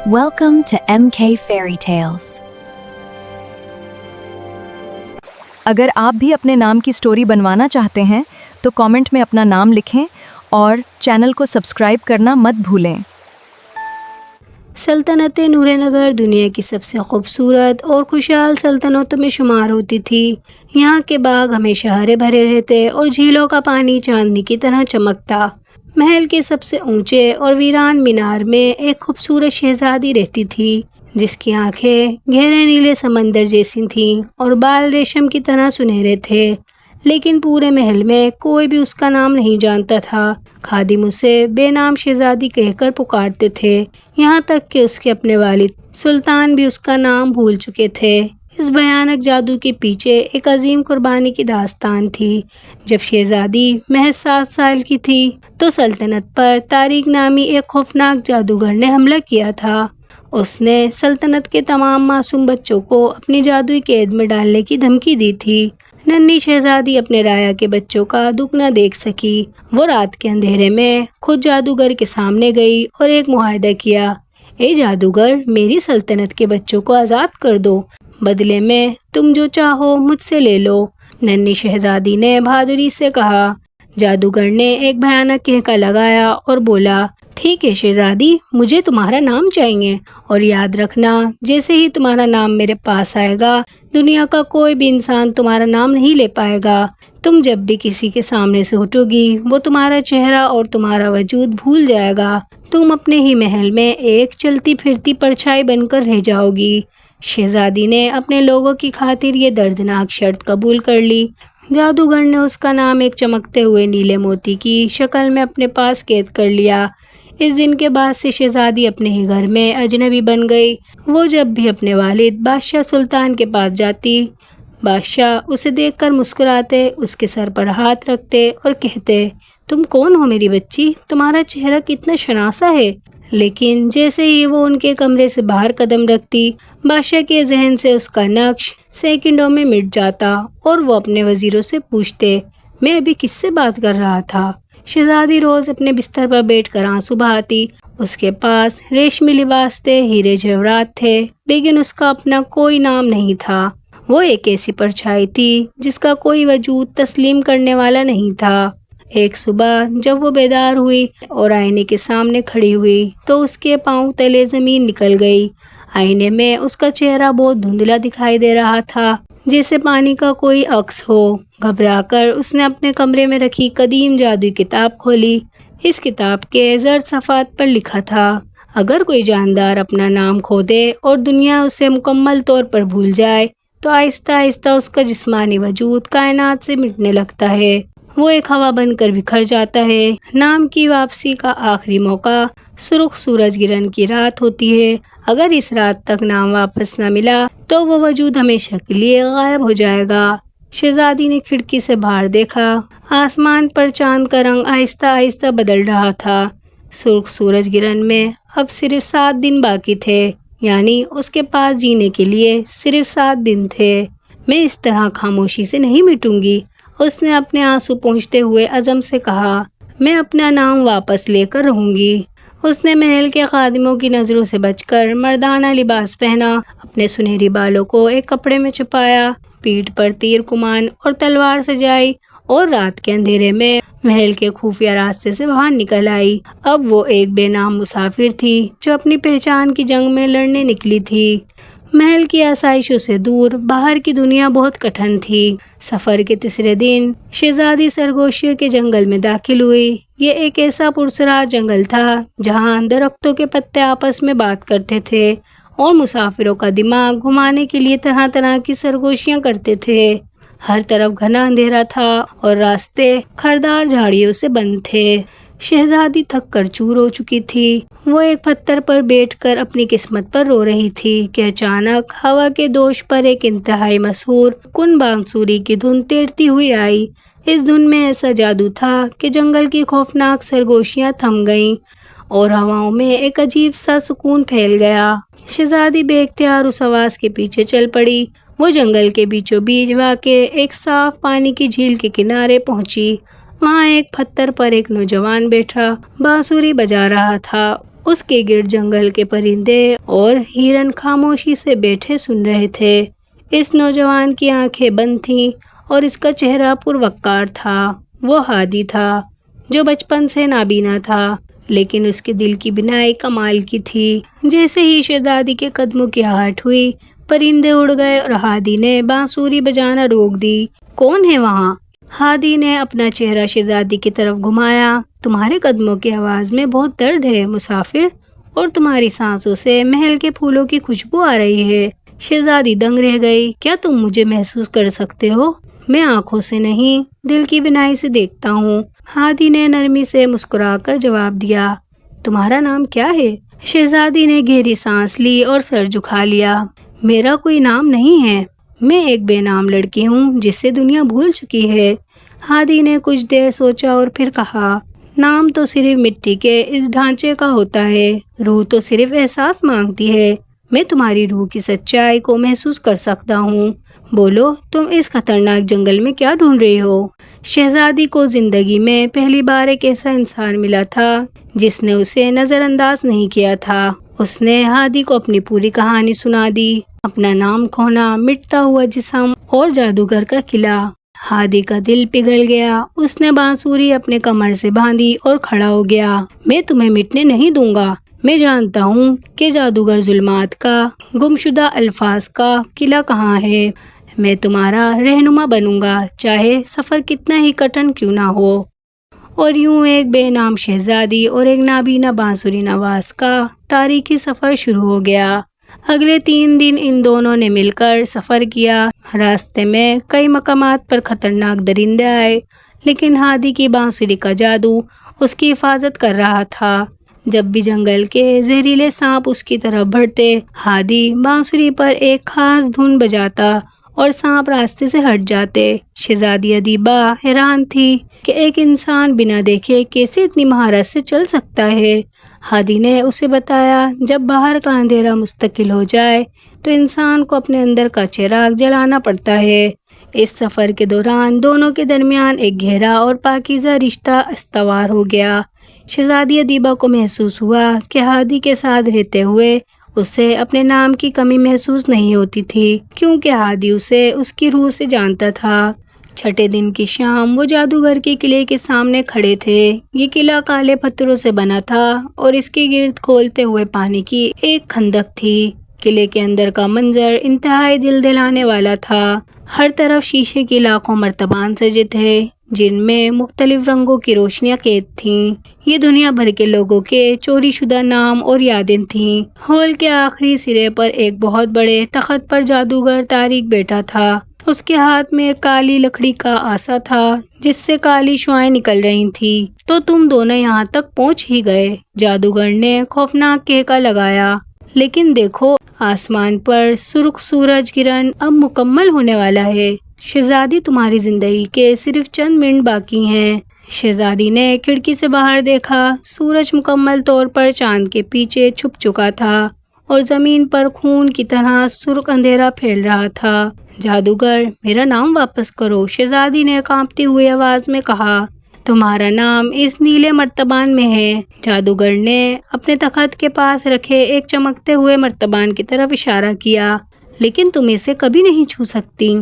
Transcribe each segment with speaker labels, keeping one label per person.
Speaker 1: Welcome to MK Fairy Tales.
Speaker 2: اگر آپ بھی اپنے نام کی سٹوری بنوانا چاہتے ہیں تو کامنٹ میں اپنا نام لکھیں اور چینل کو سبسکرائب کرنا مت بھولیں۔
Speaker 3: سلطنت نور نگر دنیا کی سب سے خوبصورت اور خوشحال سلطنتوں میں شمار ہوتی تھی۔ یہاں کے باغ ہمیشہ ہرے بھرے رہتے اور جھیلوں کا پانی چاندنی کی طرح چمکتا۔ محل کے سب سے اونچے اور ویران مینار میں ایک خوبصورت شہزادی رہتی تھی جس کی آنکھیں گہرے نیلے سمندر جیسی تھیں اور بال ریشم کی طرح سنہرے تھے، لیکن پورے محل میں کوئی بھی اس کا نام نہیں جانتا تھا۔ خادم اسے بے نام شہزادی کہہ کر پکارتے تھے، یہاں تک کہ اس کے اپنے والد سلطان بھی اس کا نام بھول چکے تھے۔ اس بھیانک جادو کے پیچھے ایک عظیم قربانی کی داستان تھی۔ جب شہزادی محض 7 سال کی تھی تو سلطنت پر طارق نامی ایک خوفناک جادوگر نے حملہ کیا تھا۔ اس نے سلطنت کے تمام معصوم بچوں کو اپنی جادوئی قید میں ڈالنے کی دھمکی دی تھی۔ ننھی شہزادی اپنے رایا کے بچوں کا دکھ نہ دیکھ سکی۔ وہ رات کے اندھیرے میں خود جادوگر کے سامنے گئی اور ایک معاہدہ کیا، اے جادوگر، میری سلطنت کے بچوں کو آزاد کر دو، بدلے میں تم جو چاہو مجھ سے لے لو۔ ننھی شہزادی نے بہادری سے کہا۔ جادوگر نے ایک بھیانک کہکا لگایا اور بولا، ٹھیک ہے شہزادی، مجھے تمہارا نام چاہیے، اور یاد رکھنا جیسے ہی تمہارا نام میرے پاس آئے گا دنیا کا کوئی بھی انسان تمہارا نام نہیں لے پائے گا۔ تم جب بھی کسی کے سامنے سے ہٹو گی وہ تمہارا چہرہ اور تمہارا وجود بھول جائے گا، تم اپنے ہی محل میں ایک چلتی پھرتی پرچھائی بن کر رہ جاؤ گی۔ شہزادی نے اپنے لوگوں کی خاطر یہ دردناک شرط قبول کر لی۔ جادوگر نے اس کا نام ایک چمکتے ہوئے نیلے موتی کی شکل میں اپنے پاس قید کر لیا۔ اس دن کے بعد سے شہزادی اپنے ہی گھر میں اجنبی بن گئی۔ وہ جب بھی اپنے والد بادشاہ سلطان کے پاس جاتی، بادشاہ اسے دیکھ کر مسکراتے، اس کے سر پر ہاتھ رکھتے اور کہتے، تم کون ہو میری بچی؟ تمہارا چہرہ کتنا شناسا ہے۔ لیکن جیسے ہی وہ ان کے کمرے سے باہر قدم رکھتی، بادشاہ کے ذہن سے اس کا نقش سیکنڈوں میں مٹ جاتا اور وہ اپنے وزیروں سے پوچھتے، میں ابھی کس سے بات کر رہا تھا؟ شہزادی روز اپنے بستر پر بیٹھ کر آنسو بہاتی۔ اس کے پاس ریشمی لباس تھے، ہیرے جواہرات تھے، لیکن اس کا اپنا کوئی نام نہیں تھا۔ وہ ایک ایسی پرچھائی تھی جس کا کوئی وجود تسلیم کرنے والا نہیں تھا۔ ایک صبح جب وہ بیدار ہوئی اور آئینے کے سامنے کھڑی ہوئی تو اس کے پاؤں تلے زمین نکل گئی۔ آئینے میں اس کا چہرہ بہت دھندلا دکھائی دے رہا تھا، جیسے پانی کا کوئی عکس ہو۔ گھبرا کر اس نے اپنے کمرے میں رکھی قدیم جادوئی کتاب کھولی۔ اس کتاب کے زرد صفحات پر لکھا تھا، اگر کوئی جاندار اپنا نام کھو دے اور دنیا اسے مکمل طور پر بھول جائے تو آہستہ آہستہ اس کا جسمانی وجود کائنات سے مٹنے لگتا ہے، وہ ایک ہوا بن کر بکھر جاتا ہے۔ نام کی واپسی کا آخری موقع سرخ سورج گرہن کی رات ہوتی ہے۔ اگر اس رات تک نام واپس نہ ملا تو وہ وجود ہمیشہ کے لیے غائب ہو جائے گا۔ شہزادی نے کھڑکی سے باہر دیکھا، آسمان پر چاند کا رنگ آہستہ آہستہ بدل رہا تھا۔ سرخ سورج گرہن میں اب صرف 7 دن باقی تھے، یعنی اس کے پاس جینے کے لیے صرف 7 دن تھے۔ میں اس طرح خاموشی سے نہیں مٹوں گی، اس نے اپنے آنسو پونچھتے ہوئے عزم سے کہا، میں اپنا نام واپس لے کر رہوں گی۔ اس نے محل کے خادموں کی نظروں سے بچ کر مردانہ لباس پہنا، اپنے سنہری بالوں کو ایک کپڑے میں چھپایا، پیٹھ پر تیر کمان اور تلوار سجائی اور رات کے اندھیرے میں محل کے خفیہ راستے سے باہر نکل آئی۔ اب وہ ایک بے نام مسافر تھی جو اپنی پہچان کی جنگ میں لڑنے نکلی تھی۔ محل کی آسائشوں سے دور باہر کی دنیا بہت کٹھن تھی۔ سفر کے تیسرے دن شہزادی سرگوشیوں کے جنگل میں داخل ہوئی۔ یہ ایک ایسا پراسرار جنگل تھا جہاں درختوں کے پتے آپس میں بات کرتے تھے اور مسافروں کا دماغ گھمانے کے لیے طرح طرح کی سرگوشیاں کرتے تھے۔ ہر طرف گھنا اندھیرا تھا اور راستے کھردار جھاڑیوں سے بند تھے۔ شہزادی تھک کر چور ہو چکی تھی۔ وہ ایک پتھر پر بیٹھ کر اپنی قسمت پر رو رہی تھی کہ اچانک ہوا کے دوش پر ایک انتہائی مسحور کن بانسری کی دھن تیرتی ہوئی آئی۔ اس دھن میں ایسا جادو تھا کہ جنگل کی خوفناک سرگوشیاں تھم گئیں اور ہواؤں میں ایک عجیب سا سکون پھیل گیا۔ شہزادی بے اختیار اس آواز کے پیچھے چل پڑی۔ وہ جنگل کے بیچوں بیچ واقع ایک صاف پانی کی جھیل کے کنارے پہنچی۔ وہاں ایک پتھر پر ایک نوجوان بیٹھا بانسری بجا رہا تھا۔ اس کے گرد جنگل کے پرندے اور ہرن خاموشی سے بیٹھے سن رہے تھے۔ اس نوجوان کی آنکھیں بند تھیں اور اس کا چہرہ پروقار تھا۔ وہ ہادی تھا جو بچپن سے نابینا تھا، لیکن اس کے دل کی بینائی کمال کی تھی۔ جیسے ہی شہزادی کے قدموں کی آہٹ ہوئی، پرندے اڑ گئے اور ہادی نے بانسری بجانا روک دی۔ کون ہے وہاں؟ ہادی نے اپنا چہرہ شہزادی کی طرف گھمایا۔ تمہارے قدموں کی آواز میں بہت درد ہے مسافر، اور تمہاری سانسوں سے محل کے پھولوں کی خوشبو آ رہی ہے۔ شہزادی دنگ رہ گئی۔ کیا تم مجھے محسوس کر سکتے ہو؟ میں آنکھوں سے نہیں، دل کی بینائی سے دیکھتا ہوں۔ ہادی نے نرمی سے مسکرا کر جواب دیا۔ تمہارا نام کیا ہے؟ شہزادی نے گہری سانس لی اور سر جھکا لیا۔ میرا کوئی نام نہیں ہے، میں ایک بے نام لڑکی ہوں جسے دنیا بھول چکی ہے۔ ہادی نے کچھ دیر سوچا اور پھر کہا، نام تو صرف مٹی کے اس ڈھانچے کا ہوتا ہے، روح تو صرف احساس مانگتی ہے۔ میں تمہاری روح کی سچائی کو محسوس کر سکتا ہوں۔ بولو، تم اس خطرناک جنگل میں کیا ڈھونڈ رہی ہو؟ شہزادی کو زندگی میں پہلی بار ایک ایسا انسان ملا تھا جس نے اسے نظر انداز نہیں کیا تھا۔ اس نے ہادی کو اپنی پوری کہانی سنا دی، اپنا نام کھونا، مٹتا ہوا جسم اور جادوگر کا قلعہ۔ ہادی کا دل پگھل گیا۔ اس نے بانسری اپنے کمر سے باندھی اور کھڑا ہو گیا۔ میں تمہیں مٹنے نہیں دوں گا۔ میں جانتا ہوں کہ جادوگر ظلمات کا، گمشدہ الفاظ کا قلعہ کہاں ہے۔ میں تمہارا رہنما بنوں گا، چاہے سفر کتنا ہی کٹن کیوں نہ ہو۔ اور یوں ایک بے نام شہزادی اور ایک نابینا بانسری نواز کا تاریخی سفر شروع ہو گیا۔ اگلے 3 دن ان دونوں نے مل کر سفر کیا۔ راستے میں کئی مقامات پر خطرناک درندے آئے، لیکن ہادی کی بانسری کا جادو اس کی حفاظت کر رہا تھا۔ جب بھی جنگل کے زہریلے سانپ اس کی طرف بڑھتے، ہادی بانسری پر ایک خاص دھن بجاتا اور سانپ راستے سے ہٹ جاتے۔ شہزادی ادیبہ حیران تھی کہ ایک انسان بنا دیکھے کیسے اتنی مہارت سے چل سکتا ہے۔ ہادی نے اسے بتایا، جب باہر کا اندھیرا مستقل ہو جائے تو انسان کو اپنے اندر کا چراغ جلانا پڑتا ہے۔ اس سفر کے دوران دونوں کے درمیان ایک گہرا اور پاکیزہ رشتہ استوار ہو گیا۔ شہزادی ادیبہ کو محسوس ہوا کہ ہادی کے ساتھ رہتے ہوئے اسے اپنے نام کی کمی محسوس نہیں ہوتی تھی، کیونکہ ہادی اسے اس کی روح سے جانتا تھا۔ چھٹے دن کی شام وہ جادوگر کے قلعے کے سامنے کھڑے تھے۔ یہ قلعہ کالے پتھروں سے بنا تھا اور اس کے گرد کھولتے ہوئے پانی کی ایک خندق تھی۔ قلعے کے اندر کا منظر انتہائی دل دلانے والا تھا۔ ہر طرف شیشے کی لاکھوں مرتبان سجے تھے، جن میں مختلف رنگوں کی روشنیاں قید تھیں۔ یہ دنیا بھر کے لوگوں کے چوری شدہ نام اور یادیں تھیں۔ ہال کے آخری سرے پر ایک بہت بڑے تخت پر جادوگر طارق بیٹھا تھا۔ اس کے ہاتھ میں ایک کالی لکڑی کا آسا تھا جس سے کالی شعاعیں نکل رہی تھیں۔ تو تم دونوں یہاں تک پہنچ ہی گئے، جادوگر نے خوفناک کہکا لگایا۔ لیکن دیکھو، آسمان پر سرخ سورج گرہن اب مکمل ہونے والا ہے۔ شہزادی، تمہاری زندگی کے صرف چند منٹ باقی ہیں۔ شہزادی نے کھڑکی سے باہر دیکھا۔ سورج مکمل طور پر چاند کے پیچھے چھپ چکا تھا اور زمین پر خون کی طرح سرخ اندھیرا پھیل رہا تھا۔ جادوگر، میرا نام واپس کرو، شہزادی نے کانپتی ہوئی آواز میں کہا۔ تمہارا نام اس نیلے مرتبان میں ہے۔ جادوگر نے اپنے تخت کے پاس رکھے ایک چمکتے ہوئے مرتبان کی طرف اشارہ کیا۔ لیکن تم اسے کبھی نہیں چھو سکتی۔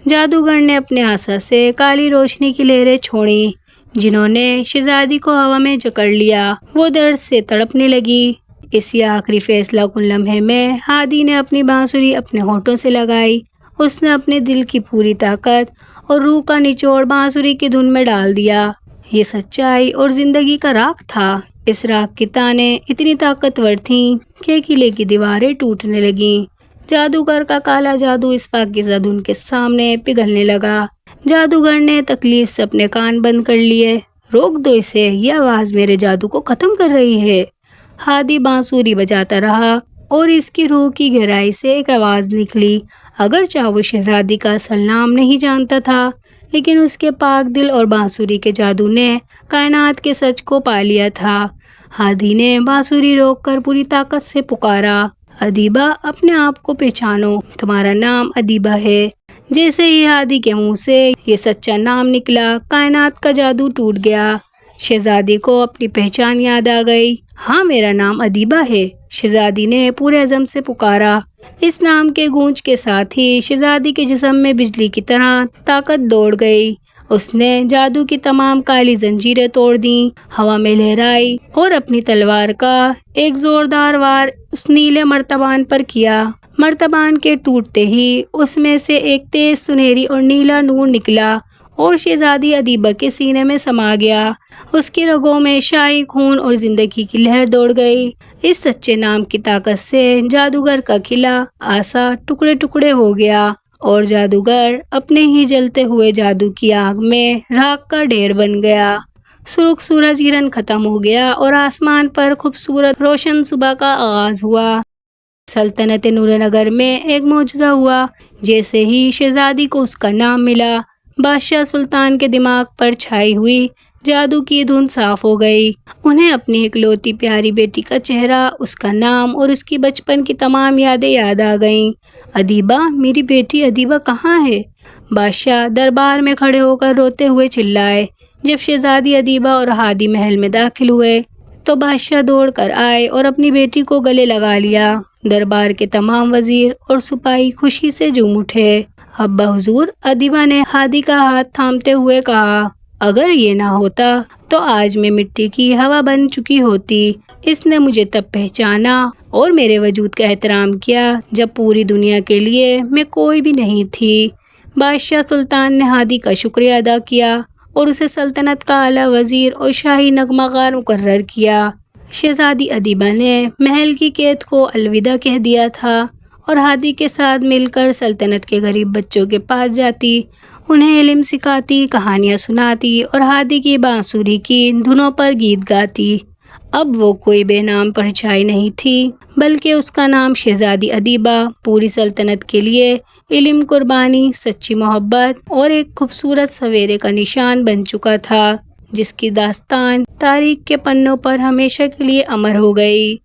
Speaker 3: جادوگر نے اپنے آسا سے کالی روشنی کی لہریں چھوڑیں، جنہوں نے شہزادی کو ہوا میں جکڑ لیا۔ وہ درد سے تڑپنے لگی۔ اسی آخری فیصلہ کن لمحے میں ہادی نے اپنی بانسری اپنے ہونٹوں سے لگائی۔ اس نے اپنے دل کی پوری طاقت اور روح کا نچوڑ بانسری کی دھن میں ڈال دیا۔ یہ سچائی اور زندگی کا راگ تھا۔ اس راگ کی تانیں اتنی طاقتور تھیں کہ قلعے کی دیواریں ٹوٹنے لگیں۔ جادوگر کا کالا جادو اس پاکیزہ دھن کے سامنے پگھلنے لگا۔ جادوگر نے تکلیف سے اپنے کان بند کر لیے۔ روک دو اسے، یہ آواز میرے جادو کو ختم کر رہی ہے۔ ہادی بانسری بجاتا رہا اور اس کی روح کی گہرائی سے ایک آواز نکلی۔ اگرچہ وہ شہزادی کا اصل نام نہیں جانتا تھا، لیکن اس کے پاک دل اور بانسری کے جادو نے کائنات کے سچ کو پا لیا تھا۔ ہادی نے بانسری روک کر پوری طاقت سے پکارا، ادیبہ، اپنے آپ کو پہچانو، تمہارا نام ادیبہ ہے۔ جیسے ہی ہادی کے منہ سے یہ سچا نام نکلا، کائنات کا جادو ٹوٹ گیا۔ شہزادی کو اپنی پہچان یاد آ گئی۔ ہاں، میرا نام ادیبہ ہے، شہزادی نے پورے عزم سے پکارا۔ اس نام کے گونج کے ساتھ ہی شہزادی کے جسم میں بجلی کی طرح طاقت دوڑ گئی۔ اس نے جادو کی تمام کالی زنجیریں توڑ دیں، ہوا میں لہرائی اور اپنی تلوار کا ایک زوردار وار اس نیلے مرتبان پر کیا۔ مرتبان کے ٹوٹتے ہی اس میں سے ایک تیز سنہری اور نیلا نور نکلا اور شہزادی ادیبہ کے سینے میں سما گیا۔ اس کی رگوں میں شاہی خون اور زندگی کی لہر دوڑ گئی۔ اس سچے نام کی طاقت سے جادوگر کا قلعہ آسا ٹکڑے ٹکڑے ہو گیا اور جادوگر اپنے ہی جلتے ہوئے جادو کی آگ میں راکھ کا ڈھیر بن گیا۔ سرخ سورج گرہن ختم ہو گیا اور آسمان پر خوبصورت روشن صبح کا آغاز ہوا۔ سلطنت نور نگر میں ایک معجزہ ہوا۔ جیسے ہی شہزادی کو اس کا نام ملا، بادشاہ سلطان کے دماغ پر چھائی ہوئی جادو کی دھند صاف ہو گئی۔ انہیں اپنی اکلوتی پیاری بیٹی کا چہرہ، اس کا نام اور اس کی بچپن کی تمام یادیں یاد آ گئیں۔ ادیبہ، میری بیٹی ادیبہ کہاں ہے؟ بادشاہ دربار میں کھڑے ہو کر روتے ہوئے چلائے۔ جب شہزادی ادیبہ اور ہادی محل میں داخل ہوئے تو بادشاہ دوڑ کر آئے اور اپنی بیٹی کو گلے لگا لیا۔ دربار کے تمام وزیر اور سپاہی خوشی سے جھوم اٹھے۔ ابا حضور، ادیبہ نے ہادی کا ہاتھ تھامتے ہوئے کہا، اگر یہ نہ ہوتا تو آج میں مٹی کی ہوا بن چکی ہوتی۔ اس نے مجھے تب پہچانا اور میرے وجود کا احترام کیا جب پوری دنیا کے لیے میں کوئی بھی نہیں تھی۔ بادشاہ سلطان نے ہادی کا شکریہ ادا کیا اور اسے سلطنت کا اعلیٰ وزیر اور شاہی نغمہ خان مقرر کیا۔ شہزادی ادیبہ نے محل کی قید کو الوداع کہہ دیا تھا اور ہادی کے ساتھ مل کر سلطنت کے غریب بچوں کے پاس جاتی، انہیں علم سکھاتی، کہانیاں سناتی اور ہادی کی بانسری کی دھنوں پر گیت گاتی۔ اب وہ کوئی بے نام پرچھائی نہیں تھی، بلکہ اس کا نام شہزادی ادیبہ پوری سلطنت کے لیے علم، قربانی، سچی محبت اور ایک خوبصورت سویرے کا نشان بن چکا تھا، جس کی داستان تاریخ کے پنوں پر ہمیشہ کے لیے امر ہو گئی۔